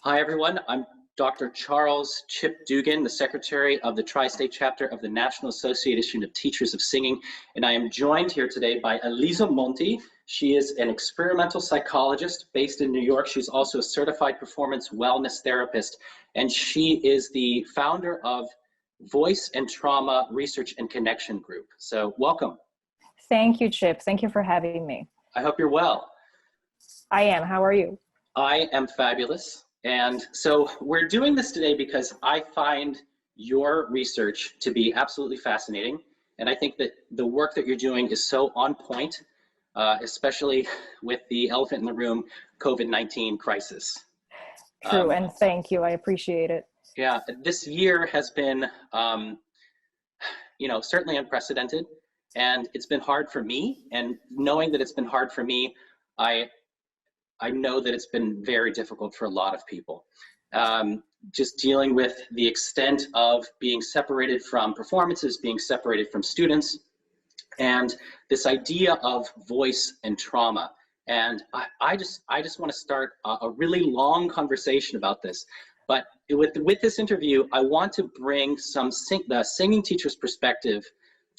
Hi, everyone. I'm Dr. Charles Chip Dugan, the Secretary of the Tri-State Chapter of the National Association of Teachers of Singing, and I am joined here today by Elisa Monti. She is an experimental psychologist based in New York. She's also a certified performance wellness therapist, and she is the founder of Voice and Trauma Research and Connection Group. So welcome. Thank you, Chip. Thank you for having me. I hope you're well. I am. How are you? I am fabulous. And so we're doing this today because I find your research to be absolutely fascinating. And I think that the work that you're doing is so on point, especially with the elephant in the room, COVID-19 crisis. True, and thank you. I appreciate it. Yeah, this year has been, certainly unprecedented. And it's been hard for me. And knowing that it's been hard for me, I know that it's been very difficult for a lot of people. Just dealing with the extent of being separated from performances, being separated from students, and this idea of voice and trauma. And I just want to start a really long conversation about this. But with this interview, I want to bring the singing teacher's perspective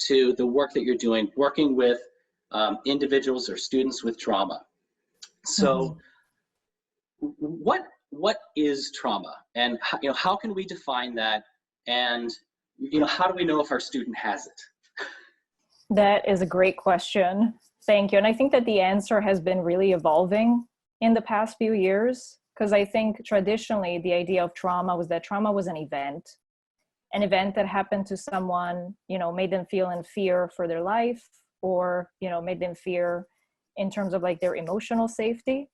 to the work that you're doing, working with individuals or students with trauma. So what is trauma, and how can we define that, and how do we know if our student has it? That is a great question. Thank you. And I think that the answer has been really evolving in the past few years, because I think traditionally the idea of trauma was that trauma was an event that happened to someone, made them feel in fear for their life, or made them fear in terms of like their emotional safety.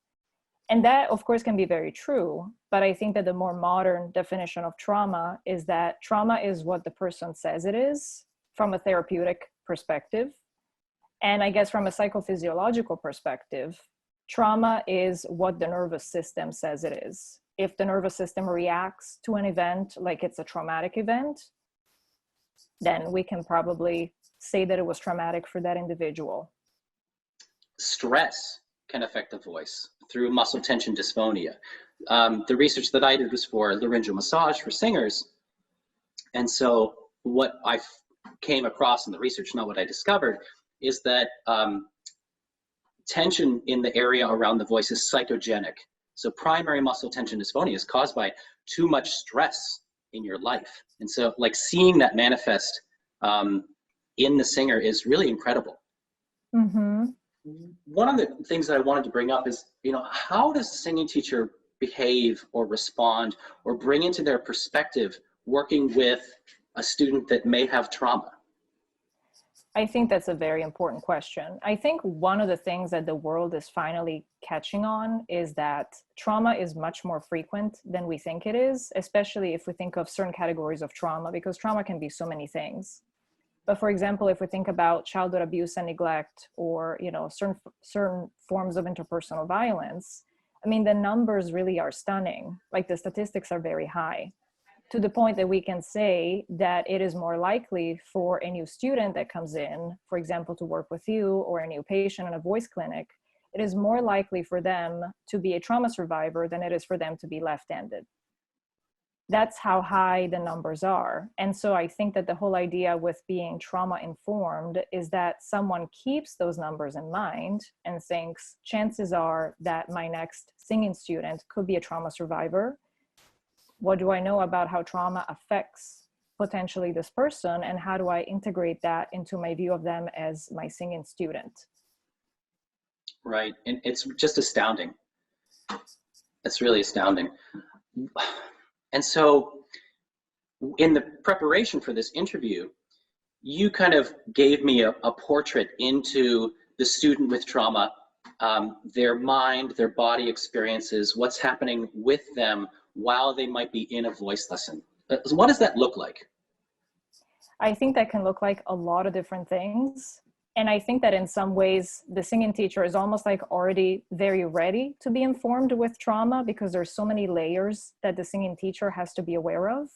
And that, of course, can be very true. But I think that the more modern definition of trauma is that trauma is what the person says it is from a therapeutic perspective. And I guess from a psychophysiological perspective, trauma is what the nervous system says it is. If the nervous system reacts to an event like it's a traumatic event, then we can probably say that it was traumatic for that individual. Stress can affect the voice through muscle tension dysphonia. The research that I did was for laryngeal massage for singers. And so what I came across in the research, not what I discovered, is that tension in the area around the voice is psychogenic. So primary muscle tension dysphonia is caused by too much stress in your life. And so like seeing that manifest in the singer is really incredible. Mm-hmm. One of the things that I wanted to bring up is, how does a singing teacher behave or respond or bring into their perspective working with a student that may have trauma? I think that's a very important question. I think one of the things that the world is finally catching on is that trauma is much more frequent than we think it is, especially if we think of certain categories of trauma, because trauma can be so many things. But for example, if we think about childhood abuse and neglect, or certain forms of interpersonal violence, I mean, the numbers really are stunning. Like the statistics are very high, to the point that we can say that it is more likely for a new student that comes in, for example, to work with you, or a new patient in a voice clinic, it is more likely for them to be a trauma survivor than it is for them to be left-handed. That's how high the numbers are. And so I think that the whole idea with being trauma informed is that someone keeps those numbers in mind and thinks chances are that my next singing student could be a trauma survivor. What do I know about how trauma affects potentially this person, and how do I integrate that into my view of them as my singing student? Right, and it's just astounding. It's really astounding. And so in the preparation for this interview, you kind of gave me a portrait into the student with trauma, their mind, their body experiences, what's happening with them while they might be in a voice lesson. What does that look like? I think that can look like a lot of different things. And I think that in some ways, the singing teacher is almost like already very ready to be informed with trauma, because there's so many layers that the singing teacher has to be aware of.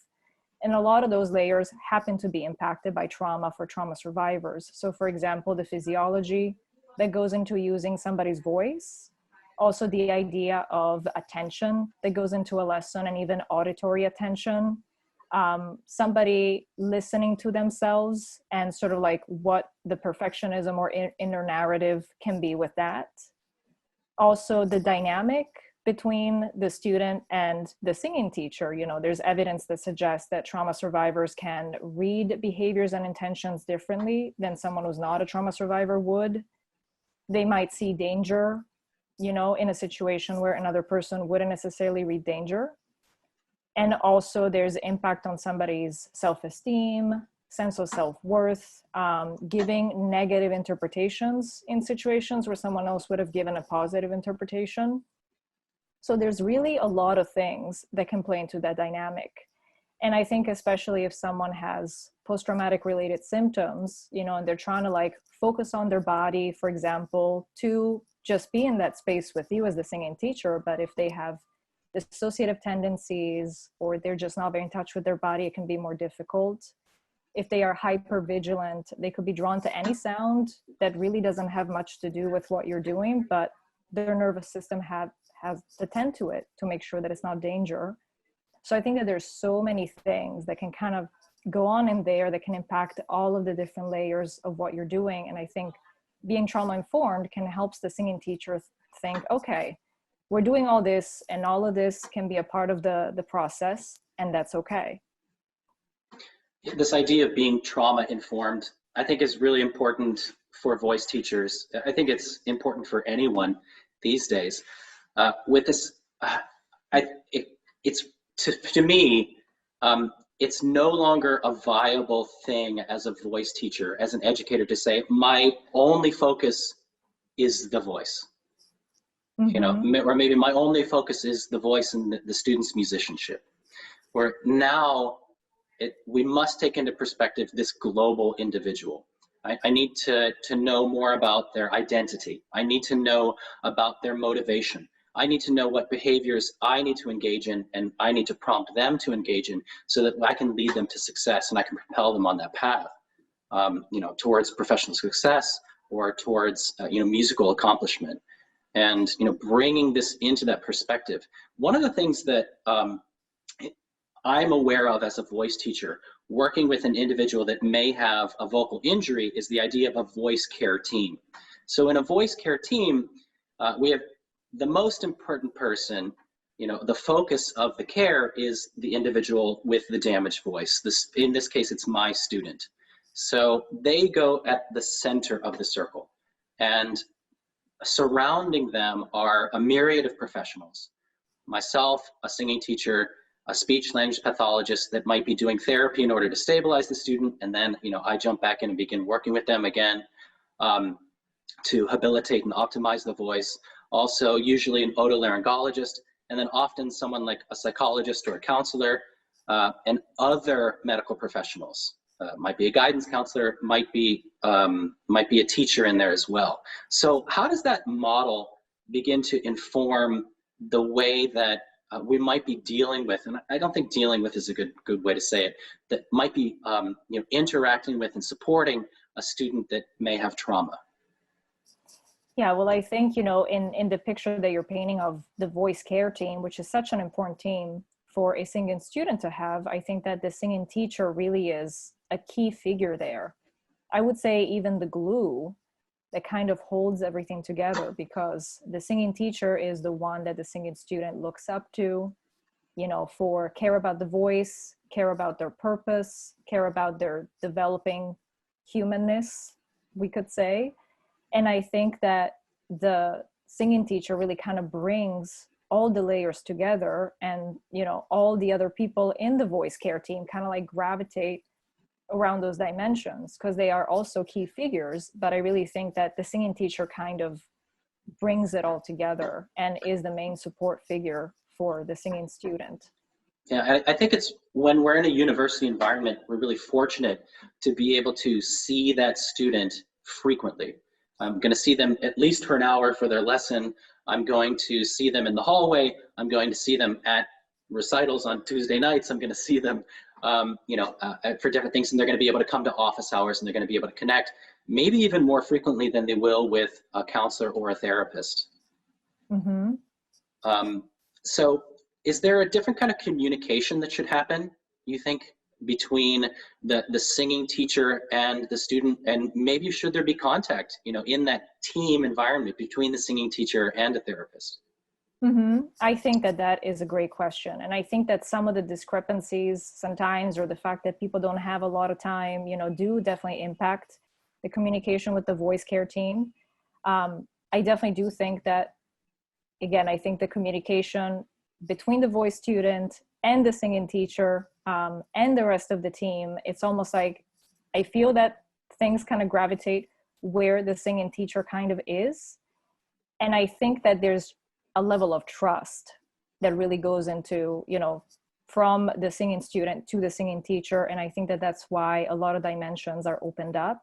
And a lot of those layers happen to be impacted by trauma for trauma survivors. So for example, the physiology that goes into using somebody's voice Also the idea of attention that goes into a lesson, and even auditory attention. Somebody listening to themselves and sort of like what the perfectionism or inner narrative can be with that. Also the dynamic between the student and the singing teacher. You know, there's evidence that suggests that trauma survivors can read behaviors and intentions differently than someone who's not a trauma survivor would. They might see danger, you know, in a situation where another person wouldn't necessarily read danger. And also there's impact on somebody's self-esteem, sense of self-worth, giving negative interpretations in situations where someone else would have given a positive interpretation. So there's really a lot of things that can play into that dynamic. And I think especially if someone has post-traumatic related symptoms, you know, and they're trying to like focus on their body, for example, to just be in that space with you as the singing teacher. But if they have dissociative tendencies or they're just not very in touch with their body, it can be more difficult. If they are hypervigilant, they could be drawn to any sound that really doesn't have much to do with what you're doing, but their nervous system has to tend to it to make sure that it's not danger. So I think that there's so many things that can kind of go on in there that can impact all of the different layers of what you're doing. And I think being trauma informed can help the singing teacher think, okay, we're doing all this and all of this can be a part of the process, and that's okay. This idea of being trauma informed, I think, is really important for voice teachers. I think it's important for anyone these days. With this, it's to me, it's no longer a viable thing as a voice teacher, as an educator, to say my only focus is the voice. Mm-hmm. You know, or maybe my only focus is the voice and the student's musicianship. Where now we must take into perspective this global individual. I need to know more about their identity. I need to know about their motivation. I need to know what behaviors I need to engage in, and I need to prompt them to engage in, so that I can lead them to success and I can propel them on that path, you know, towards professional success or towards you know, musical accomplishment. And you know, bringing this into that perspective. One of the things that I'm aware of as a voice teacher, working with an individual that may have a vocal injury, is the idea of a voice care team. So in a voice care team, we have the most important person, you know, the focus of the care is the individual with the damaged voice. In this case, it's my student. So they go at the center of the circle, and surrounding them are a myriad of professionals. Myself, a singing teacher, a speech language pathologist that might be doing therapy in order to stabilize the student, and then, you know, I jump back in and begin working with them again to habilitate and optimize the voice. Also, usually an otolaryngologist, and then often someone like a psychologist or a counselor, and other medical professionals. Might be a guidance counselor, might be a teacher in there as well. So how does that model begin to inform the way that we might be dealing with, and I don't think dealing with is a good way to say it, that might be you know, interacting with and supporting a student that may have trauma? Yeah, well, I think, you know, in the picture that you're painting of the voice care team, which is such an important team for a singing student to have, I think that the singing teacher really is a key figure there. I would say even the glue that kind of holds everything together, because the singing teacher is the one that the singing student looks up to, you know, for care about the voice, care about their purpose, care about their developing humanness, we could say. And I think that the singing teacher really kind of brings all the layers together, and, you know, all the other people in the voice care team kind of like gravitate around those dimensions, because they are also key figures. But I really think that the singing teacher kind of brings it all together and is the main support figure for the singing student. Yeah, I think it's, when we're in a university environment, we're really fortunate to be able to see that student frequently. I'm going to see them at least for an hour for their lesson. I'm going to see them in the hallway. I'm going to see them at recitals on Tuesday nights. I'm going to see them you know, for different things, and they're going to be able to come to office hours, and they're going to be able to connect, maybe even more frequently than they will with a counselor or a therapist. Mm-hmm. So is there a different kind of communication that should happen, you think, between the singing teacher and the student? And maybe should there be contact, in that team environment between the singing teacher and a therapist? Mm-hmm. I think that that is a great question. And I think that some of the discrepancies sometimes, or the fact that people don't have a lot of time, do definitely impact the communication with the voice care team. I definitely do think that, again, I think the communication between the voice student and the singing teacher, and the rest of the team, it's almost like I feel that things kind of gravitate where the singing teacher kind of is. And I think that there's a level of trust that really goes into, from the singing student to the singing teacher. And I think that that's why a lot of dimensions are opened up.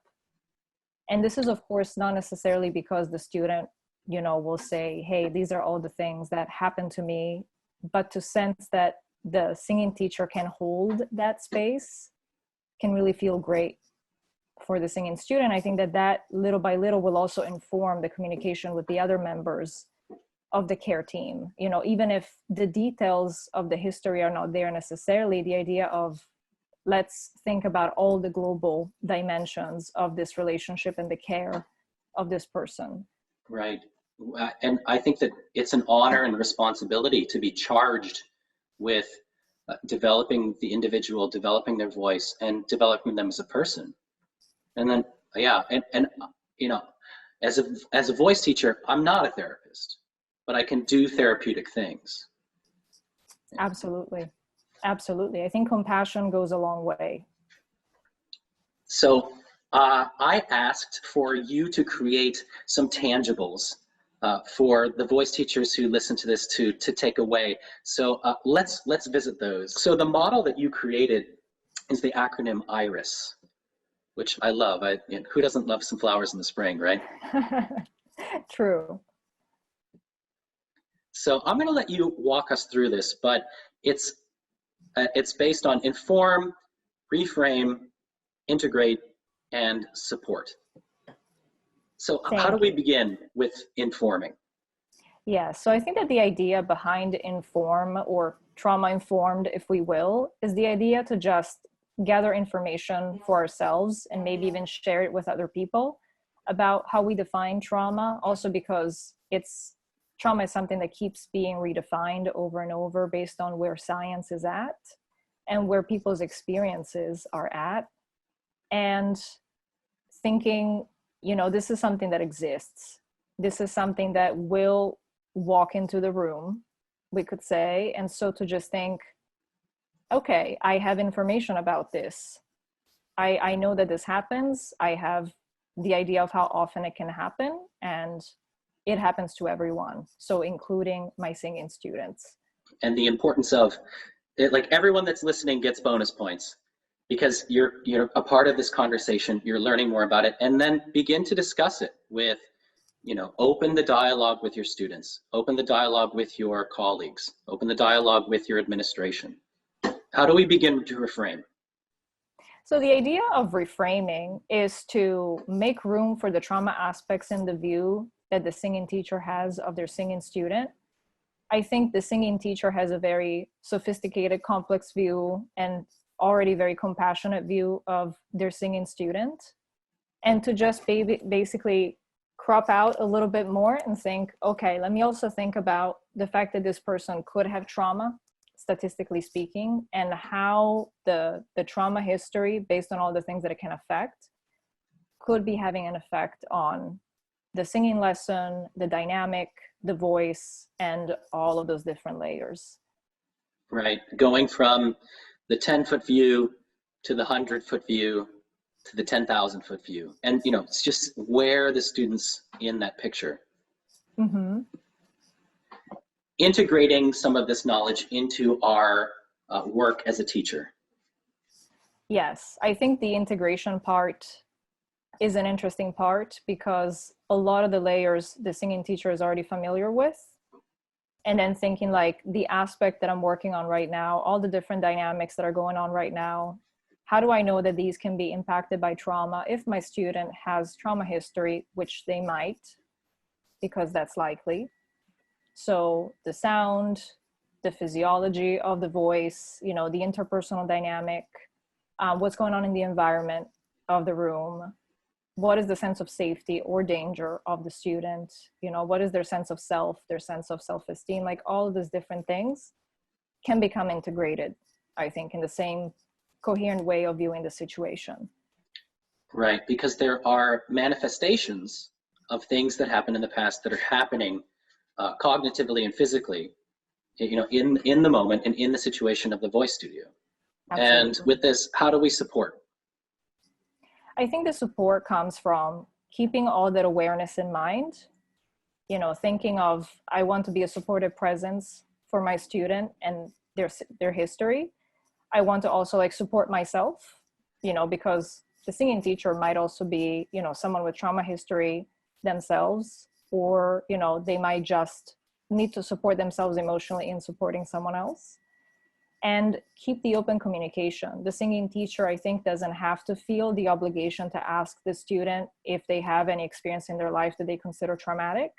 And this is, of course, not necessarily because the student, will say, hey, these are all the things that happened to me, but to sense that the singing teacher can hold that space can really feel great for the singing student. I think that that little by little will also inform the communication with the other members of the care team. Even if the details of the history are not there necessarily, the idea of let's think about all the global dimensions of this relationship and the care of this person. Right. And I think that it's an honor and responsibility to be charged with developing the individual, developing their voice, and developing them as a person. And then, yeah, and as a voice teacher, I'm not a therapist, but I can do therapeutic things. Absolutely. Absolutely. I think compassion goes a long way. So I asked for you to create some tangibles for the voice teachers who listen to this to take away. So let's visit those. So the model that you created is the acronym IRIS, which I love. Who doesn't love some flowers in the spring, right? True. So I'm going to let you walk us through this, but it's based on inform, reframe, integrate, and support. So how do we begin with informing? Yeah, so I think that the idea behind inform, or trauma informed, if we will, is the idea to just gather information for ourselves and maybe even share it with other people about how we define trauma. Also because trauma is something that keeps being redefined over and over based on where science is at and where people's experiences are at. And thinking, this is something that exists. This is something that will walk into the room, we could say. And so to just think, okay, I have information about this. I know that this happens. I have the idea of how often it can happen, and it happens to everyone. So including my singing students. And the importance of it, like everyone that's listening gets bonus points because you're a part of this conversation, you're learning more about it, and then begin to discuss it with, open the dialogue with your students, open the dialogue with your colleagues, open the dialogue with your administration. How do we begin to reframe? So the idea of reframing is to make room for the trauma aspects in the view that the singing teacher has of their singing student. I think the singing teacher has a very sophisticated, complex view and already very compassionate view of their singing student. And to just basically crop out a little bit more and think, okay, let me also think about the fact that this person could have trauma, statistically speaking, and how the trauma history, based on all the things that it can affect, could be having an effect on the singing lesson, the dynamic, the voice, and all of those different layers. Right, going from the 10-foot view to the 100-foot view to the 10,000-foot view. And, it's just where the students in that picture. Mm-hmm. Integrating some of this knowledge into our work as a teacher. Yes, I think the integration part is an interesting part because a lot of the layers the singing teacher is already familiar with. And then thinking like the aspect that I'm working on right now, all the different dynamics that are going on right now, how do I know that these can be impacted by trauma if my student has trauma history, which they might, because that's likely. So the sound, the physiology of the voice, you know, the interpersonal dynamic, what's going on in the environment of the room, what is the sense of safety or danger of the student, you know, what is their sense of self, their sense of self-esteem, like all of these different things can become integrated, I think, in the same coherent way of viewing the situation. Right, because there are manifestations of things that happened in the past that are happening cognitively and physically, you know, in the moment and in the situation of the voice studio. Absolutely. And with this, how do we support? I think the support comes from keeping all that awareness in mind, you know, thinking of, I want to be a supportive presence for my student and their history. I want to also like support myself, you know, because the singing teacher might also be, you know, someone with trauma history themselves, or, you know, they might just need to support themselves emotionally in supporting someone else. And keep the open communication. The singing teacher, I think, doesn't have to feel the obligation to ask the student if they have any experience in their life that they consider traumatic,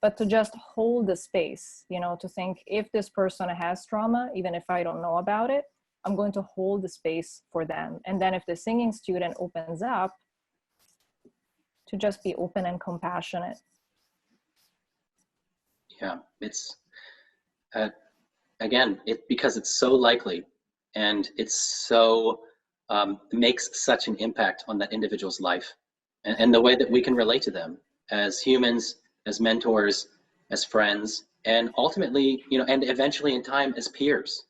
but to just hold the space, you know, to think, if this person has trauma, even if I don't know about it, I'm going to hold the space for them. And then if the singing student opens up, to just be open and compassionate. Yeah, it's, again, because it's so likely and it's so, makes such an impact on that individual's life and the way that we can relate to them as humans, as mentors, as friends, and ultimately, you know, and eventually in time as peers.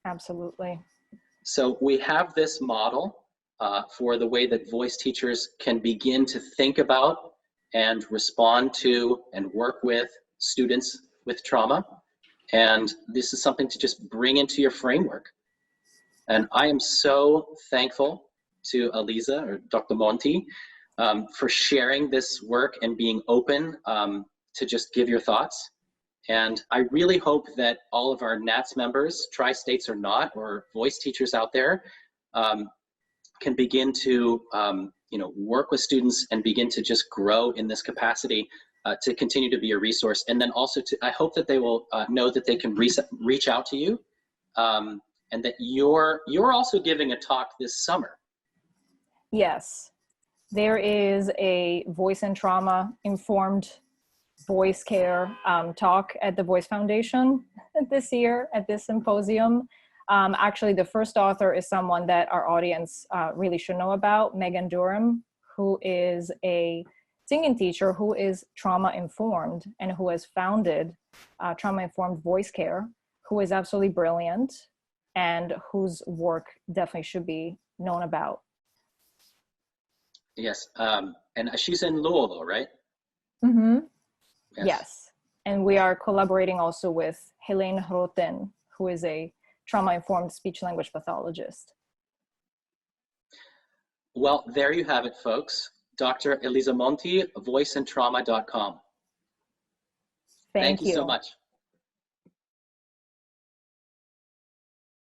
Absolutely. So we have this model for the way that voice teachers can begin to think about and respond to and work with students with trauma. And this is something to just bring into your framework. And I am so thankful to Elisa or Dr. Monti for sharing this work and being open to just give your thoughts. And I really hope that all of our NATS members, tri-states or not, or voice teachers out there, can begin to you know, work with students and begin to just grow in this capacity to continue to be a resource. And then also, I hope that they will know that they can reach out to you, and that you're also giving a talk this summer. Yes, there is a voice and trauma informed voice care talk at the Voice Foundation this year at this symposium. Actually, the first author is someone that our audience really should know about, Megan Durham, who is a singing teacher who is trauma informed and who has founded Trauma Informed Voice Care, who is absolutely brilliant and whose work definitely should be known about. Yes, and she's in Louisville, right? Mm-hmm. Yes. And we are collaborating also with Helene Roten, who is a trauma-informed speech-language pathologist. Well, there you have it, folks. Dr. Elisa Monti, voiceandtrauma.com. Thank you so much.